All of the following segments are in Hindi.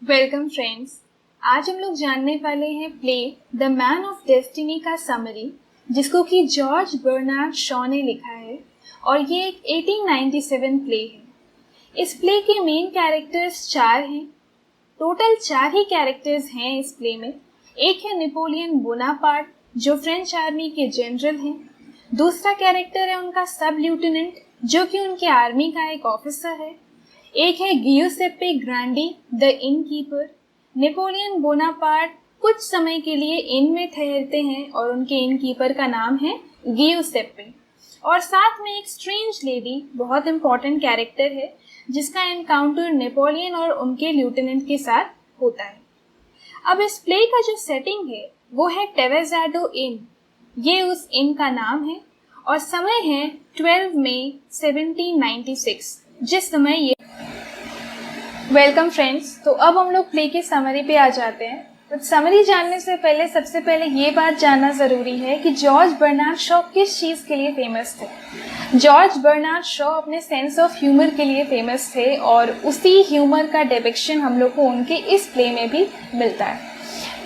Welcome friends. आज हम लोग जानने वाले हैं play the man of destiny का समरी, जिसको कि जॉर्ज बर्नार्ड शॉ ने लिखा है और ये एक 1897 प्ले है। इस प्ले के मेन कैरेक्टर्स 4 हैं। टोटल 4 ही कैरेक्टर्स हैं इस प्ले में। एक है नेपोलियन बोनापार्ट, जो फ्रेंच आर्मी के जनरल हैं। दूसरा कैरेक्टर है उनका सब लेफ्टिनेंट, जो कि उनके आर्मी का एक ऑफिसर है। एक है Giuseppe Grandi, the innkeeper. Napoleon Bonaparte कुछ समय के लिए इन में ठहरते हैं और उनके इन कीपर का नाम है गियुसेप्पे। और साथ में एक स्ट्रेंज लेडी, बहुत इंपॉर्टेंट कैरेक्टर है, जिसका एनकाउंटर नेपोलियन और उनके लेफ्टिनेंट के साथ होता है। अब इस प्ले का जो सेटिंग है वो है टेवेज़ाडो इन, ये उस इन का नाम है और समय है 12 मई 1796, जिस समय ये। Welcome friends. तो अब हम लोग प्ले की समरी पे आ जाते हैं। तो समरी जानने से पहले सबसे पहले ये बात जानना ज़रूरी है कि जॉर्ज बर्नार्ड शॉ किस चीज़ के लिए फेमस थे। जॉर्ज बर्नार्ड शॉ अपने सेंस ऑफ ह्यूमर के लिए फेमस थे और उसी ह्यूमर का डिपिक्शन हम लोग को उनके इस प्ले में भी मिलता है।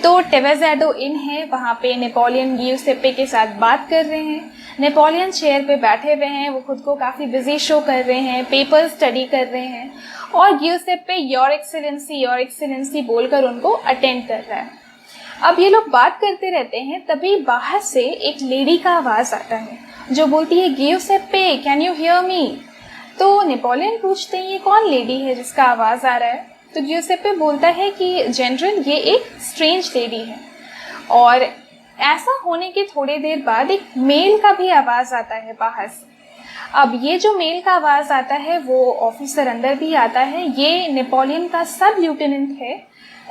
तो टेवेज़ाडो इन है, वहाँ पे नेपोलियन गियुसेप्पे के साथ बात कर रहे हैं। नेपोलियन चेयर पे बैठे हुए हैं, वो खुद को काफ़ी बिजी शो कर रहे हैं, पेपर स्टडी कर रहे हैं और गियुसेप्पे योर एक्सेलेंसी बोलकर उनको अटेंड कर रहा है। अब ये लोग बात करते रहते हैं, तभी बाहर से एक लेडी का आवाज़ आता है जो बोलती है, गियुसेप्पे कैन यू हियर मी। तो नेपोलियन पूछते हैं ये कौन लेडी है जिसका आवाज़ आ रहा है। तो गियुसेप्पे बोलता है कि जनरल ये एक स्ट्रेंज लेडी है। और ऐसा होने के थोड़ी देर बाद एक मेल का भी आवाज़ आता है बाहर से। अब ये जो मेल का आवाज़ आता है वो ऑफिसर अंदर भी आता है। ये नेपोलियन का सब लेफ्टिनेंट है,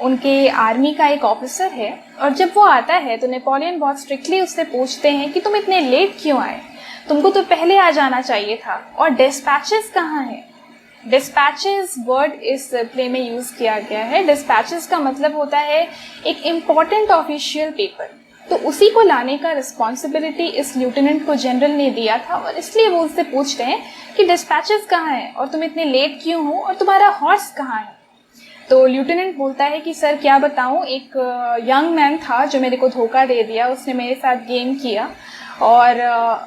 उनके आर्मी का एक ऑफिसर है। और जब वो आता है तो नेपोलियन बहुत स्ट्रिक्टली उससे पूछते हैं कि तुम इतने लेट क्यों आए, तुमको तो पहले आ जाना चाहिए था, और डिस्पैचेस कहाँ हैं। डिस्पैचेस वर्ड इस प्ले में यूज़ किया गया है। डिस्पैचेस का मतलब होता है एक इम्पॉर्टेंट ऑफिशियल पेपर, तो उसी को लाने का रिस्पॉन्सिबिलिटी इस लेफ्टिनेंट को जनरल ने दिया था और इसलिए वो उससे पूछते हैं कि डिस्पैचेस कहाँ हैं और तुम इतने लेट क्यों हो और तुम्हारा हॉर्स कहाँ है। तो लेफ्टिनेंट बोलता है कि सर क्या बताऊँ, एक यंग मैन था जो मेरे को धोखा दे दिया, उसने मेरे साथ गेम किया और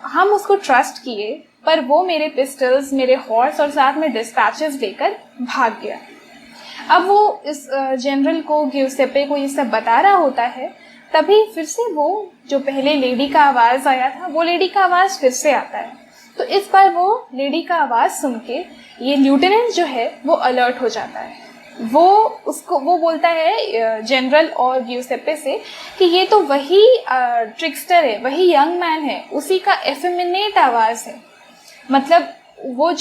हम उसको ट्रस्ट किए, पर वो मेरे पिस्टल्स, मेरे हॉर्स और साथ में डिस्पैचेस लेकर भाग गया। अब वो इस जनरल को, गियुसेप्पे को ये सब बता रहा होता है। तभी फिर से वो जो पहले लेडी का आवाज़ आया था, वो लेडी का आवाज़ फिर से आता है। तो इस बार वो लेडी का आवाज़ सुन के ये लेफ्टिनेंट जो है वो अलर्ट हो जाता है। वो बोलता है जनरल और गियुसेप्पे से कि ये तो वही ट्रिक्स्टर है, वही यंग मैन है, उसी का एफेमिनेट आवाज़ है। मतलब वो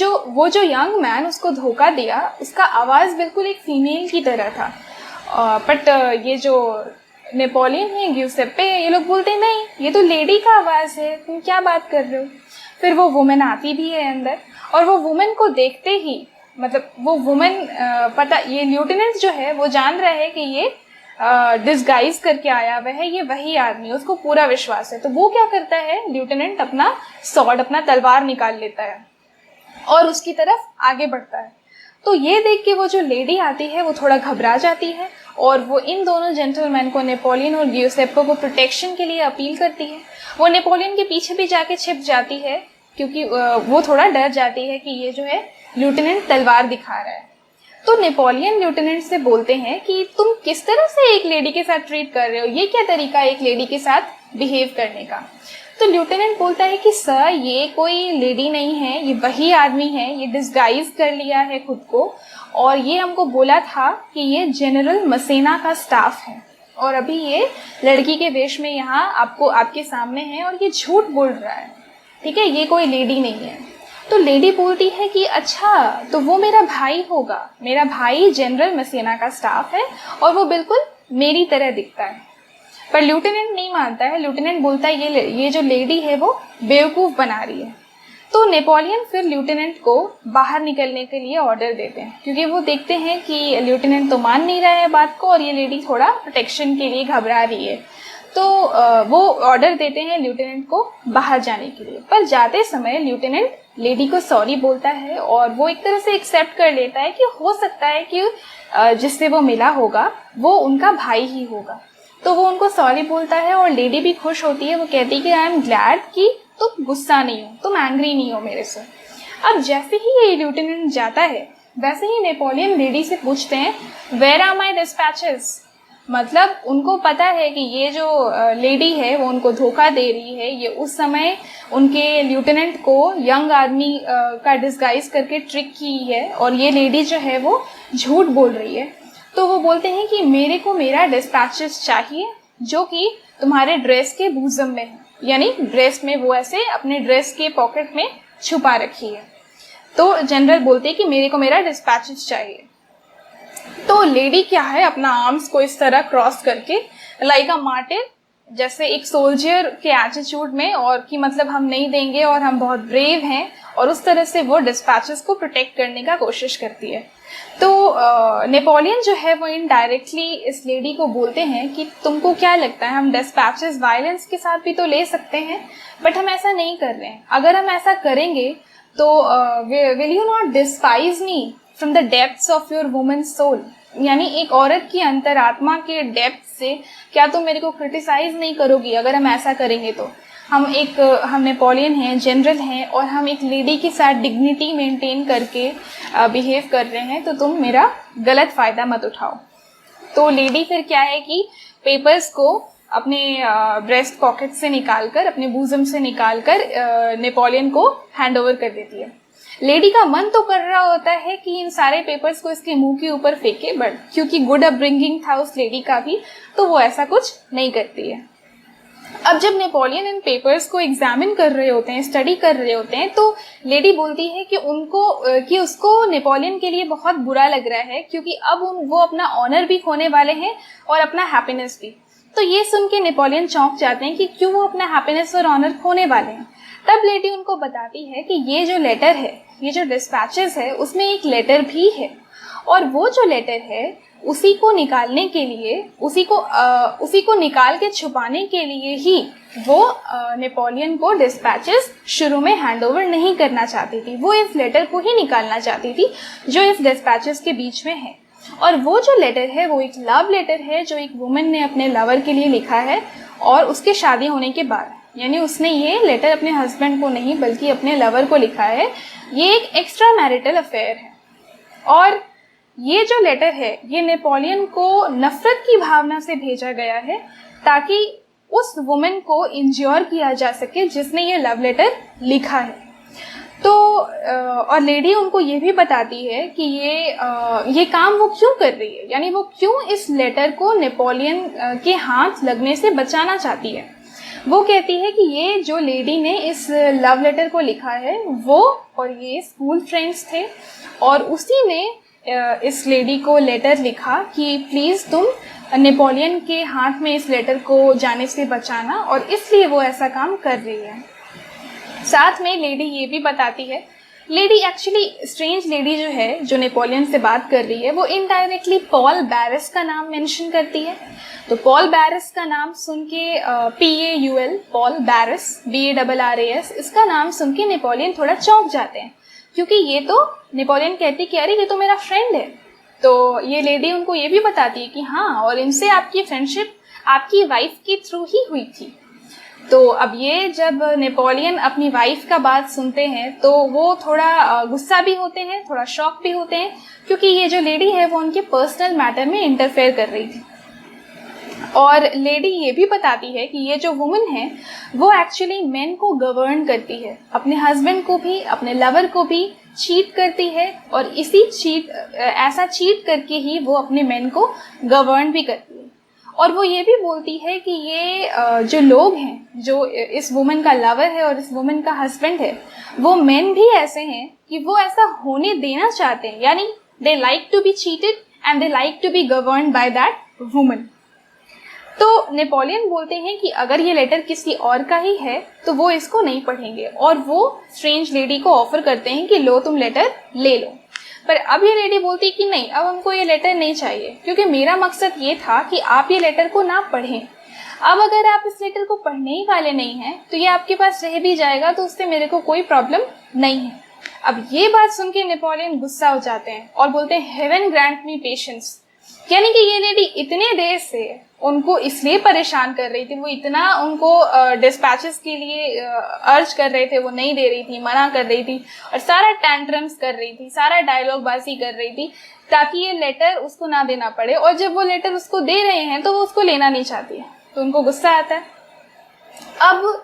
जो यंग मैन उसको धोखा दिया, उसका आवाज़ बिल्कुल एक फीमेल की तरह था। बट ये जो नेपोलियन है, गियुसेप्पे, ये लोग बोलते हैं नहीं, ये तो लेडी का आवाज़ है, तुम क्या बात कर रहे हो। फिर वो वुमेन आती भी है अंदर और वो वुमेन को देखते ही, मतलब वो वुमेन ये लेफ्टिनेंट जो है वो जान रहा है कि ये डिस्गाइज करके आया हुआ है, ये वही आदमी, उसको पूरा विश्वास है। तो वो क्या करता है, लेफ्टिनेंट अपना स्वॉर्ड, अपना तलवार निकाल लेता है और उसकी तरफ आगे बढ़ता है। तो ये देख के वो जो लेडी आती है वो थोड़ा घबरा जाती है और वो इन दोनों जेंटलमैन को, नेपोलियन और गियुसेप्पे को, प्रोटेक्शन के लिए अपील करती है। वो नेपोलियन के पीछे भी जाके छिप जाती है क्योंकि वो थोड़ा डर जाती है कि ये जो है लेफ्टिनेंट तलवार दिखा रहा है। तो नेपोलियन लेफ्टिनेंट से बोलते हैं कि तुम किस तरह से एक लेडी के साथ ट्रीट कर रहे हो, ये क्या तरीका है एक लेडी के साथ बिहेव करने का। तो लेफ्टिनेंट बोलता है कि सर ये कोई लेडी नहीं है, ये वही आदमी है, ये डिस्गाइज कर लिया है खुद को और ये हमको बोला था कि ये जनरल मसेना का स्टाफ है और अभी ये लड़की के वेश में यहाँ आपके सामने है और ये झूठ बोल रहा है, ठीक है, ये कोई लेडी नहीं है। तो लेडी बोलती है कि अच्छा, तो वो मेरा भाई होगा, मेरा भाई जनरल मसेना का स्टाफ है और वो बिल्कुल मेरी तरह दिखता है। पर लेफ्टिनेंट नहीं मानता है। लेफ्टिनेंट बोलता है ये जो लेडी है वो बेवकूफ़ बना रही है। तो नेपोलियन फिर लेफ्टिनेंट को बाहर निकलने के लिए ऑर्डर देते हैं क्योंकि वो देखते हैं कि लेफ्टिनेंट तो मान नहीं रहा है बात को और ये लेडी थोड़ा प्रोटेक्शन के लिए घबरा रही है। तो वो ऑर्डर देते हैं लेफ्टिनेंट को बाहर जाने के लिए। पर जाते समय लेफ्टिनेंट लेडी को सॉरी बोलता है और वो एक तरह से एक्सेप्ट कर लेता है कि हो सकता है कि जिससे वो मिला होगा वो उनका भाई ही होगा। तो वो उनको सॉरी बोलता है और लेडी भी खुश होती है। वो कहती है कि आई एम ग्लैड कि तुम गुस्सा नहीं हो, तुम एंग्री नहीं हो मेरे से। अब जैसे ही ये लेफ्टिनेंट जाता है वैसे ही नेपोलियन लेडी से पूछते हैं वेयर आर माई डिस्पैचेस। मतलब उनको पता है कि ये जो लेडी है वो उनको धोखा दे रही है। ये उस समय उनके लेफ्टिनेंट को यंग आदमी का डिस्गाइज करके ट्रिक की है और ये लेडी जो है वो झूठ बोल रही है। तो वो बोलते हैं कि मेरे को मेरा डिस्पैचेस चाहिए जो कि तुम्हारे ड्रेस के बूजम में है, यानी ड्रेस में वो ऐसे अपने ड्रेस के पॉकेट में छुपा रखी है। तो जनरल बोलते हैं कि मेरे को मेरा डिस्पैचेस चाहिए। तो लेडी क्या है अपना आर्म्स को इस तरह क्रॉस करके लाइक अ मार्टिर, जैसे एक सोल्जर के एटीट्यूड में, और कि मतलब हम नहीं देंगे और हम बहुत ब्रेव हैं, और उस तरह से वो डिस्पैचेस को प्रोटेक्ट करने का कोशिश करती है। तो नेपोलियन जो है वो इनडायरेक्टली इस लेडी को बोलते हैं कि तुमको क्या लगता है हम डिस्पैचेस वायलेंस के साथ भी तो ले सकते हैं, बट हम ऐसा नहीं कर रहे हैं। अगर हम ऐसा करेंगे तो will you not despise me from the depths of your woman soul, यानी एक औरत की अंतरात्मा के डेप्थ से क्या तुम मेरे को क्रिटिसाइज नहीं करोगी अगर हम ऐसा करेंगे। तो हम नेपोलियन हैं, जनरल हैं, और हम एक लेडी के साथ डिग्निटी मेंटेन करके बिहेव कर रहे हैं, तो तुम मेरा गलत फ़ायदा मत उठाओ। तो लेडी फिर क्या है कि पेपर्स को अपने ब्रेस्ट पॉकेट से निकालकर, अपने बूजम से निकालकर नेपोलियन को हैंड ओवर कर देती है। लेडी का मन तो कर रहा होता है कि इन सारे पेपर्स को इसके मुंह के ऊपर फेंके, बट क्योंकि गुड अपब्रिंगिंग था उस लेडी का भी, तो वो ऐसा कुछ नहीं करती है। अब जब नेपोलियन इन पेपर्स को एग्जामिन कर रहे होते हैं, स्टडी कर रहे होते हैं, तो लेडी बोलती है कि उसको नेपोलियन के लिए बहुत बुरा लग रहा है, क्योंकि अब वो अपना ऑनर भी खोने वाले हैं और अपना हैप्पीनेस भी। तो ये सुन के नेपोलियन चौंक जाते हैं कि क्यों वो अपना हैप्पीनेस और ऑनर खोने वाले हैं। तब लेडी उनको बताती है कि ये जो लेटर है, ये जो डिस्पैचेस है, उसमें एक लेटर भी है, और वो जो लेटर है उसी को निकालने के लिए, उसी को निकाल के छुपाने के लिए ही वो नेपोलियन को डिस्पैचेस शुरू में हैंडओवर नहीं करना चाहती थी। वो इस लेटर को ही निकालना चाहती थी जो इस डिस्पैचेस के बीच में है। और वो जो लेटर है वो एक लव लेटर है जो एक वुमन ने अपने लवर के लिए लिखा है, और उसके शादी होने के बाद, यानी उसने ये लेटर अपने हस्बैंड को नहीं बल्कि अपने लवर को लिखा है। ये एक एक्स्ट्रा मैरिटल अफेयर है, और ये जो लेटर है ये नेपोलियन को नफरत की भावना से भेजा गया है ताकि उस वुमन को इंज्योर किया जा सके जिसने ये लव लेटर लिखा है। तो और लेडी उनको ये भी बताती है कि ये काम वो क्यों कर रही है, यानी वो क्यों इस लेटर को नेपोलियन के हाथ लगने से बचाना चाहती है। वो कहती है कि ये जो लेडी ने इस लव लेटर को लिखा है वो और ये स्कूल फ्रेंड्स थे, और उसी ने इस लेडी को लेटर लिखा कि प्लीज़ तुम नेपोलियन के हाथ में इस लेटर को जाने से बचाना, और इसलिए वो ऐसा काम कर रही है। साथ में लेडी ये भी बताती है, लेडी एक्चुअली स्ट्रेंज लेडी जो है जो नेपोलियन से बात कर रही है वो इनडायरेक्टली पॉल बैरिस का नाम मेंशन करती है। तो पॉल बैरिस का नाम सुन के PAUL पॉल बैरिस BARRAS इसका नाम सुन के नेपोलियन थोड़ा चौंक जाते हैं, क्योंकि ये तो नेपोलियन कहती कि अरे ये तो मेरा फ्रेंड है। तो ये लेडी उनको ये भी बताती है कि हाँ, और इनसे आपकी फ्रेंडशिप आपकी वाइफ के थ्रू ही हुई थी। तो अब ये जब नेपोलियन अपनी वाइफ का बात सुनते हैं तो वो थोड़ा गुस्सा भी होते हैं, थोड़ा शॉक भी होते हैं, क्योंकि ये जो लेडी है वो उनके पर्सनल मैटर में इंटरफेयर कर रही थी। और लेडी ये भी बताती है कि ये जो वुमन है वो एक्चुअली मेन को गवर्न करती है, अपने हस्बैंड को भी, अपने लवर को भी चीट करती है, और ऐसा चीट करके ही वो अपने मेन को गवर्न भी करती है। और वो ये भी बोलती है कि ये जो लोग हैं, जो इस वुमन का लवर है और इस वुमन का हस्बैंड है, वो मेन भी ऐसे हैं कि वो ऐसा होने देना चाहते हैं, यानी they like to be cheated and they like to be governed by that woman. तो नेपोलियन बोलते हैं कि अगर ये लेटर किसी और का ही है तो वो इसको नहीं पढ़ेंगे, और वो स्ट्रेंज लेडी को ऑफर करते हैं कि लो तुम लेटर ले लो। पर अब ये लेडी बोलती है कि नहीं, अब हमको ये लेटर नहीं चाहिए, क्योंकि मेरा मकसद ये था कि आप ये लेटर को ना पढ़ें। अब अगर आप इस लेटर को पढ़ने ही वाले नहीं हैं तो ये आपके पास रह भी जाएगा, तो उससे मेरे को कोई प्रॉब्लम नहीं है। अब ये बात सुन के नेपोलियन गुस्सा हो जाते हैं और बोलते हैं हेवन ग्रांट मी पेशेंस। यानी कि ये लेडी इतने देर से उनको इसलिए परेशान कर रही थी, वो इतना उनको डिस्पैचेस के लिए अर्ज कर रहे थे, वो नहीं दे रही थी, मना कर रही थी और सारा टैंट्रम्स कर रही थी, सारा डायलॉग बाजी कर रही थी ताकि ये लेटर उसको ना देना पड़े। और जब वो लेटर उसको दे रहे हैं तो वो उसको लेना नहीं चाहती है, तो उनको गुस्सा आता है। अब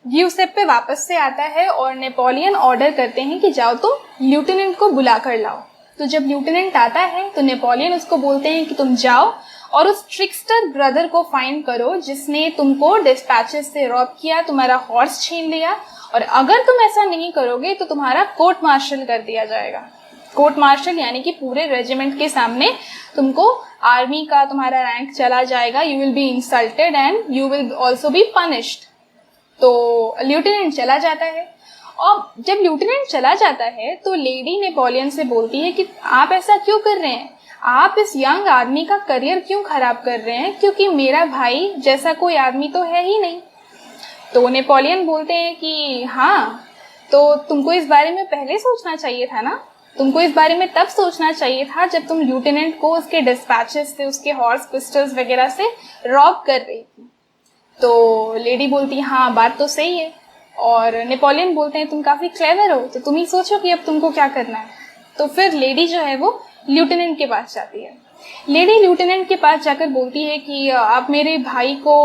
ग्यूसेप्पे वापस से आता है और नेपोलियन ऑर्डर करते हैं कि जाओ तो लेफ्टिनेंट को बुला कर लाओ। तो जब लेफ्टिनेंट आता है तो नेपोलियन उसको बोलते हैं कि तुम जाओ और उस ट्रिक्स्टर ब्रदर को फाइंड करो जिसने तुमको डिस्पैचेस से रॉब किया, तुम्हारा हॉर्स छीन लिया, और अगर तुम ऐसा नहीं करोगे तो तुम्हारा कोर्ट मार्शल कर दिया जाएगा। कोर्ट मार्शल यानी कि पूरे रेजिमेंट के सामने तुमको आर्मी का तुम्हारा रैंक चला जाएगा, you will be insulted and you will also be punished. तो लेफ्टिनेंट चला जाता है और जब लेफ्टिनेंट चला जाता है तो लेडी नेपोलियन से बोलती है कि आप ऐसा क्यों कर रहे हैं, आप इस यंग आदमी का करियर क्यों खराब कर रहे हैं, क्योंकि मेरा भाई जैसा कोई आदमी तो है ही नहीं। तो नेपोलियन बोलते हैं कि हाँ, तो तुमको इस बारे में पहले सोचना चाहिए था ना, तुमको इस बारे में तब सोचना चाहिए था जब तुम लेफ्टिनेंट को उसके डिस्पैचेस से, उसके हॉर्स पिस्टल्स वगैरह से रॉब कर रही थी। तो लेडी बोलती है हाँ बात तो सही है, और नेपोलियन बोलते हैं तुम काफ़ी क्लेवर हो, तो तुम ही सोचो कि अब तुमको क्या करना है। तो फिर लेडी जो है वो लेफ्टिनेंट के पास जाती है। लेडी लेफ्टिनेंट के पास जाकर बोलती है कि आप मेरे भाई को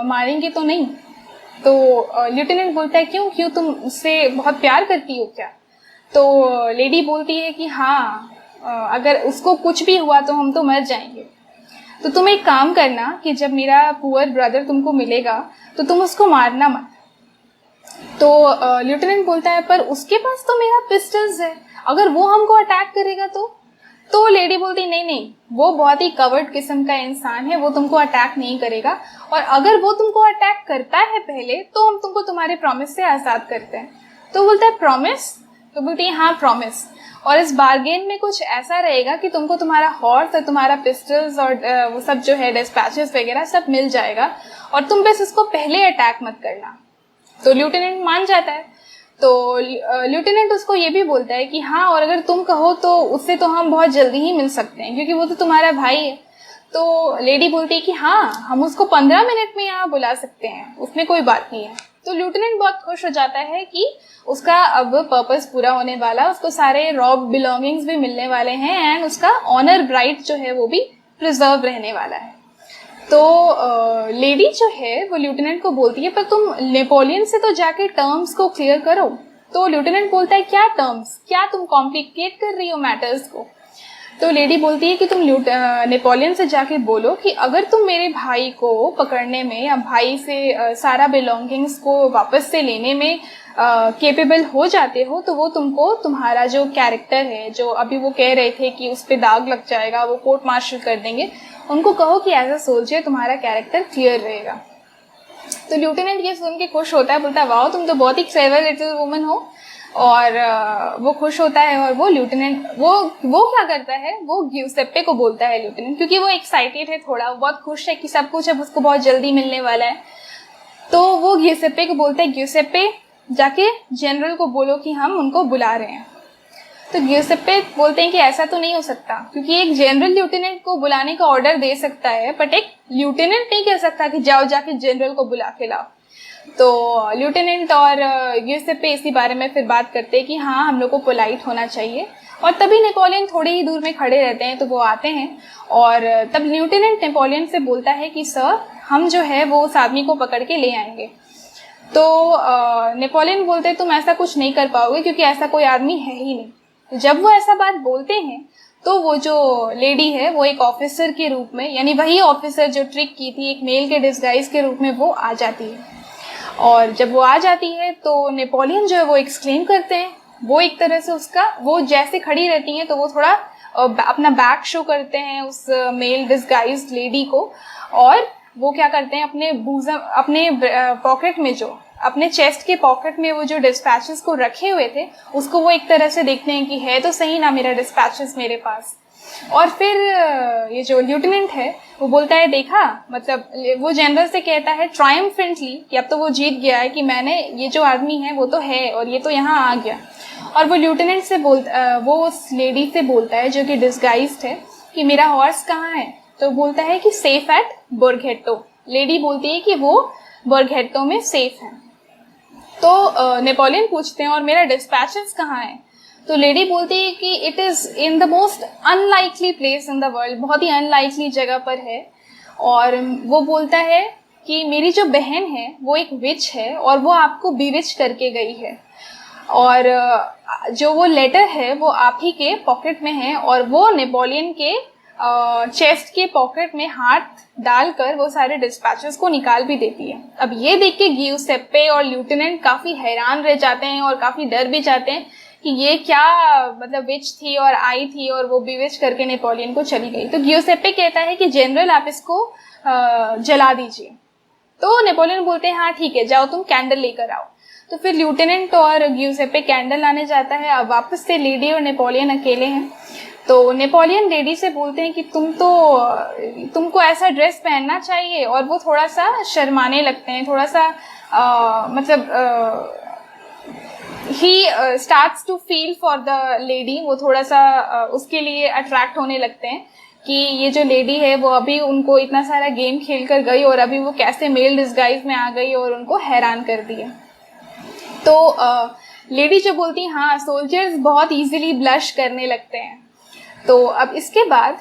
मारेंगे तो नहीं। तो लेफ्टिनेंट बोलता है क्यों क्यों, तुम उससे बहुत प्यार करती हो क्या। तो लेडी बोलती है कि हाँ, अगर उसको कुछ भी हुआ तो हम तो मर जाएंगे, तो तुम एक काम करना कि जब मेरा पुअर ब्रदर तुमको मिलेगा तो तुम उसको मारना मत। तो लेफ्टिनेंट बोलता है पर उसके पास तो मेरा पिस्टल्स है, अगर वो हमको अटैक करेगा तो लेडी बोलती नहीं नहीं, वो बहुत ही कवर्ड किस्म का इंसान है, वो तुमको अटैक नहीं करेगा, और अगर वो तुमको अटैक करता है पहले तो हम तुमको तुम्हारे प्रॉमिस से आज़ाद करते हैं। तो बोलता है प्रॉमिस, तो बोलती है हाँ प्रॉमिस, और इस बार्गेन में कुछ ऐसा रहेगा कि तुमको तुम्हारा हॉर्स और तुम्हारा पिस्टल्स और वो सब जो है डिस्पैचेस वगैरह सब मिल जाएगा, और तुम बस उसको पहले अटैक मत करना। तो लेफ्टिनेंट मान जाता है। तो लेफ्टिनेंट उसको ये भी बोलता है कि हाँ, और अगर तुम कहो तो उससे तो हम बहुत जल्दी ही मिल सकते हैं क्योंकि वो तो तुम्हारा भाई है। तो लेडी बोलती है कि हाँ, हम उसको 15 मिनट में यहाँ बुला सकते हैं, उसमें कोई बात नहीं है। तो लेफ्टिनेंट बहुत खुश हो जाता है कि उसका अब पर्पस पूरा होने वाला, उसको सारे रॉब बिलोंगिंग्स भी मिलने वाले हैं एंड उसका ऑनर ब्राइट जो है वो भी प्रिजर्व रहने वाला है। तो लेडी जो है वो लेफ्टिनेंट को बोलती है पर तुम नेपोलियन से तो जाके टर्म्स को क्लियर करो। तो लेफ्टिनेंट बोलता है क्या टर्म्स, क्या तुम कॉम्प्लिकेट कर रही हो मैटर्स को। तो लेडी बोलती है कि तुम नेपोलियन से जाके बोलो कि अगर तुम मेरे भाई को पकड़ने में या भाई से सारा बिलोंगिंग्स को वापस से लेने में केपेबल हो जाते हो तो वो तुमको तुम्हारा जो कैरेक्टर है, जो अभी वो कह रहे थे कि उस पर दाग लग जाएगा, वो कोर्ट मार्शल कर देंगे, उनको कहो कि एज अ सोल्जर तुम्हारा कैरेक्टर क्लियर रहेगा। तो लेफ्टिनेंट ये सुन के खुश होता है, बोलता है वाह तुम तो बहुत ही क्लेवर लिटिल वुमन हो, और वो खुश होता है। और वो लेफ्टिनेंट वो क्या करता है, वो ग्यूसेप्पे को बोलता है लेफ्टिनेंट, क्योंकि वो एक्साइटेड है थोड़ा, वो बहुत खुश है कि सब कुछ अब उसको बहुत जल्दी मिलने वाला है। तो वो ग्यूसेप्पे को बोलता है ग्यूसेप्पे जाके जनरल को बोलो कि हम उनको बुला रहे हैं। तो ग्यूसेप्पे बोलते हैं कि ऐसा तो नहीं हो सकता, क्योंकि एक जनरल लेफ्टिनेंट को बुलाने का ऑर्डर दे सकता है बट एक लेफ्टिनेंट नहीं कह सकता कि जाओ जाके जनरल को बुला के लाओ। तो लेफ्टिनेंट और ग्यूसेप्पे इसी बारे में फिर बात करते हैं कि हाँ हम लोग को पोलाइट होना चाहिए। और तभी नेपोलियन थोड़ी ही दूर में खड़े रहते हैं, तो वो आते हैं और तब लेफ्टिनेंट नेपोलियन से बोलता है कि सर हम जो है वो उस आदमी को पकड़ के ले आएंगे। तो नेपोलियन बोलते हैं तुम ऐसा कुछ नहीं कर पाओगे क्योंकि ऐसा कोई आदमी है ही नहीं। तो जब वो ऐसा बात बोलते हैं तो वो जो लेडी है वो एक ऑफिसर के रूप में, यानी वही ऑफिसर जो ट्रिक की थी, एक मेल के डिस्गाइज के रूप में वो आ जाती है। और जब वो आ जाती है तो नेपोलियन जो है वो एक्सक्लेम करते हैं, वो एक तरह से उसका, वो जैसे खड़ी रहती हैं तो वो थोड़ा अपना बैक शो करते हैं उस मेल डिस्गाइज लेडी को, और वो क्या करते हैं अपने पॉकेट में, जो अपने चेस्ट के पॉकेट में वो जो डिस्पैचेस को रखे हुए थे उसको वो एक तरह से देखते हैं कि है तो सही ना मेरा डिस्पैचेस मेरे पास। और फिर ये जो लेफ्टिनेंट है वो बोलता है देखा, मतलब वो जनरल से कहता है ट्रायम्फेंटली कि अब तो वो जीत गया है कि मैंने, ये जो आदमी है वो तो है और ये तो यहाँ आ गया। और वो लिeutenant से वो उस लेडी से बोलता है जो कि डिस्गाइज्ड है कि मेरा हॉर्स कहाँ है। तो बोलता है कि सेफ एट बर्गहेट्टो। लेडी बोलती है कि वो बर्गहेट्टो में सेफ है। तो नेपोलियन पूछते हैं और मेरा डिस्पैचेस कहाँ है। तो लेडी बोलती है कि it is in the most unlikely place in the world, बहुत ही अनलाइकली जगह पर है। और वो बोलता है कि मेरी जो बहन है वो एक विच है और वो आपको बिविच करके गई है, और जो वो लेटर है वो आप ही के पॉकेट में है। और वो नेपोलियन के चेस्ट के पॉकेट में हाथ डालकर वो सारे डिस्पैचेस को निकाल भी देती है। अब ये देख के गियुसेप्पे और लिeutenant काफ़ी हैरान रह जाते हैं और काफ़ी डर भी जाते हैं कि ये क्या, मतलब विच थी और आई थी और वो बिविच करके नेपोलियन को चली गई। तो गियुसेप्पे कहता है कि जनरल आप इसको जला दीजिए। तो नेपोलियन बोलते हैं हाँ ठीक है, जाओ तुम कैंडल लेकर आओ। तो फिर लिeutenant और गियुसेप्पे कैंडल लाने जाता है। अब वापस से लेडी और नेपोलियन अकेले हैं। तो नेपोलियन लेडी से बोलते हैं कि तुमको ऐसा ड्रेस पहनना चाहिए, और वो थोड़ा सा शर्माने लगते हैं, थोड़ा सा ही starts to feel for the lady. वो थोड़ा सा उसके लिए अट्रैक्ट होने लगते हैं कि ये जो लेडी है वो अभी उनको इतना सारा गेम खेल कर गई और अभी वो कैसे मेल डिस्गाइज में आ गई और उनको हैरान कर दिया। तो लेडी जो बोलती है हाँ सोल्जर्स बहुत इजीली ब्लश करने लगते हैं। तो अब इसके बाद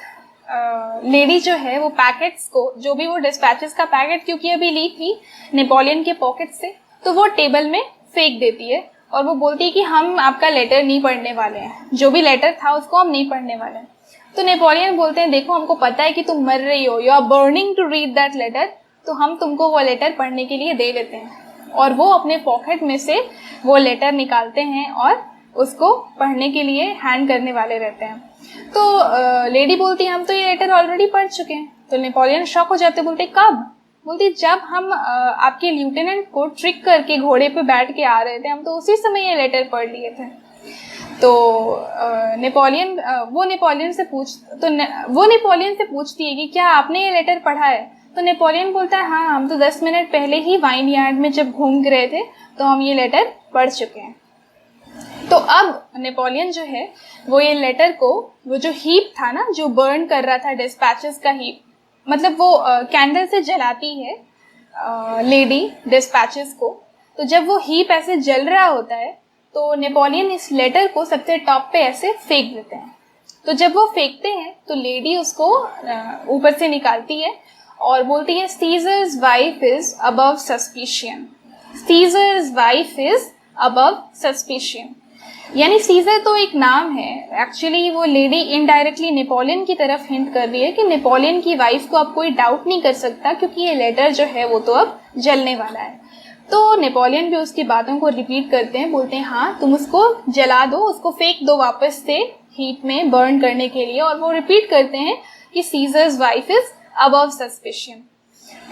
लेडी जो है वो पैकेट्स को, जो भी वो डिस्पैचेस का पैकेट क्योंकि अभी ली थी नेपोलियन के पॉकेट से, तो वो टेबल में फेंक देती है और वो बोलती है कि हम आपका लेटर नहीं पढ़ने वाले हैं, जो भी लेटर था उसको हम नहीं पढ़ने वाले हैं। तो नेपोलियन बोलते हैं देखो हमको पता है कि तुम मर रही हो, you are burning to read that letter, तो हम तुमको वो लेटर पढ़ने के लिए दे देते हैं। और वो अपने पॉकेट में से वो लेटर निकालते हैं और उसको पढ़ने के लिए हैंड करने वाले रहते हैं। तो लेडी बोलती है हम तो ये लेटर ऑलरेडी पढ़ चुके हैं। तो नेपोलियन शॉक हो जाते, बोलते कब? बोलती जब हम आपके लिeutenant को ट्रिक करके घोड़े पे बैठ के आ रहे थे, हम तो उसी समय ये लेटर पढ़ लिए थे। तो वो नेपोलियन से पूछती है कि क्या आपने ये लेटर पढ़ा है? तो नेपोलियन बोलता है हाँ हम तो 10 मिनट पहले ही वाइन यार्ड में जब घूम रहे थे तो हम ये लेटर पढ़ चुके हैं। तो अब नेपोलियन जो है वो ये लेटर को, वो जो हीप था ना जो बर्न कर रहा था डिस्पैचेस का हीप, मतलब वो कैंडल से जलाती है लेडी डिस्पैचेस को। तो जब वो हीप ऐसे जल रहा होता है तो नेपोलियन इस लेटर को सबसे टॉप पे ऐसे फेंक देते हैं। तो जब वो फेंकते हैं तो लेडी उसको ऊपर से निकालती है और बोलती है seizures wife is above suspicion, seizures wife is above suspicion. यानी सीजर तो एक नाम है, एक्चुअली वो लेडी इनडायरेक्टली नेपोलियन की तरफ हिंट कर रही है कि नेपोलियन की वाइफ को अब कोई डाउट नहीं कर सकता क्योंकि ये लेटर जो है वो तो अब जलने वाला है। तो नेपोलियन भी उसकी बातों को रिपीट करते हैं, बोलते हैं हाँ तुम उसको जला दो, उसको फेंक दो वापस से हीट में बर्न करने के लिए। और वो रिपीट करते हैं कि seizures wife is above suspicion.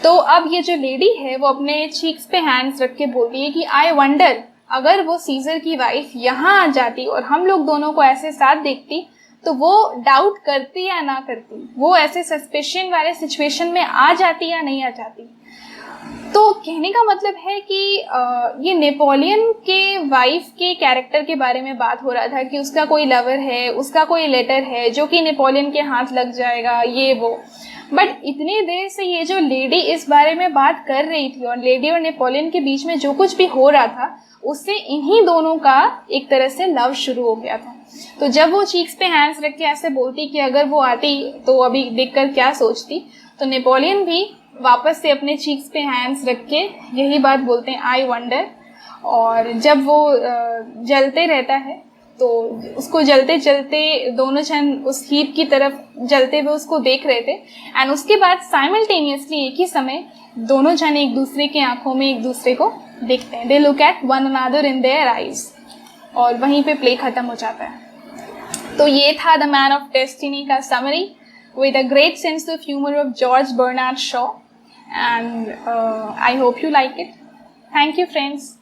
तो अब ये जो लेडी है वो अपने चीक्स पे हैंड्स रख के बोलती है कि आई वंडर, अगर वो सीजर की वाइफ यहाँ आ जाती और हम लोग दोनों को ऐसे साथ देखती तो वो डाउट करती या ना करती, वो ऐसे सस्पेशन वाले सिचुएशन में आ जाती या नहीं आ जाती। तो कहने का मतलब है कि ये नेपोलियन के वाइफ के कैरेक्टर के बारे में बात हो रहा था कि उसका कोई लवर है, उसका कोई लेटर है जो कि नेपोलियन के हाथ लग जाएगा, ये वो। बट इतनी देर से ये जो लेडी इस बारे में बात कर रही थी और लेडी और नेपोलियन के बीच में जो कुछ भी हो रहा था उससे इन्हीं दोनों का एक तरह से लव शुरू हो गया था। तो जब वो चीक्स पे हैंड्स रख के ऐसे बोलती कि अगर वो आती तो अभी देखकर क्या सोचती, तो नेपोलियन भी वापस से अपने चीक्स पे हैंड्स रख के यही बात बोलते हैं आई वंडर। और जब वो जलते रहता है तो उसको जलते जलते दोनों जन उस हीप की तरफ जलते हुए उसको देख रहे थे। एंड उसके बाद साइमल्टेनियसली एक ही समय दोनों जन एक दूसरे की आंखों में एक दूसरे को देखते हैं। They look at one another in their eyes. और वहीं पे प्ले खत्म हो जाता है। तो ये था द मैन ऑफ डेस्टिनी का summary with a great sense of humour of George Bernard Shaw. And I hope you like it. Thank you friends.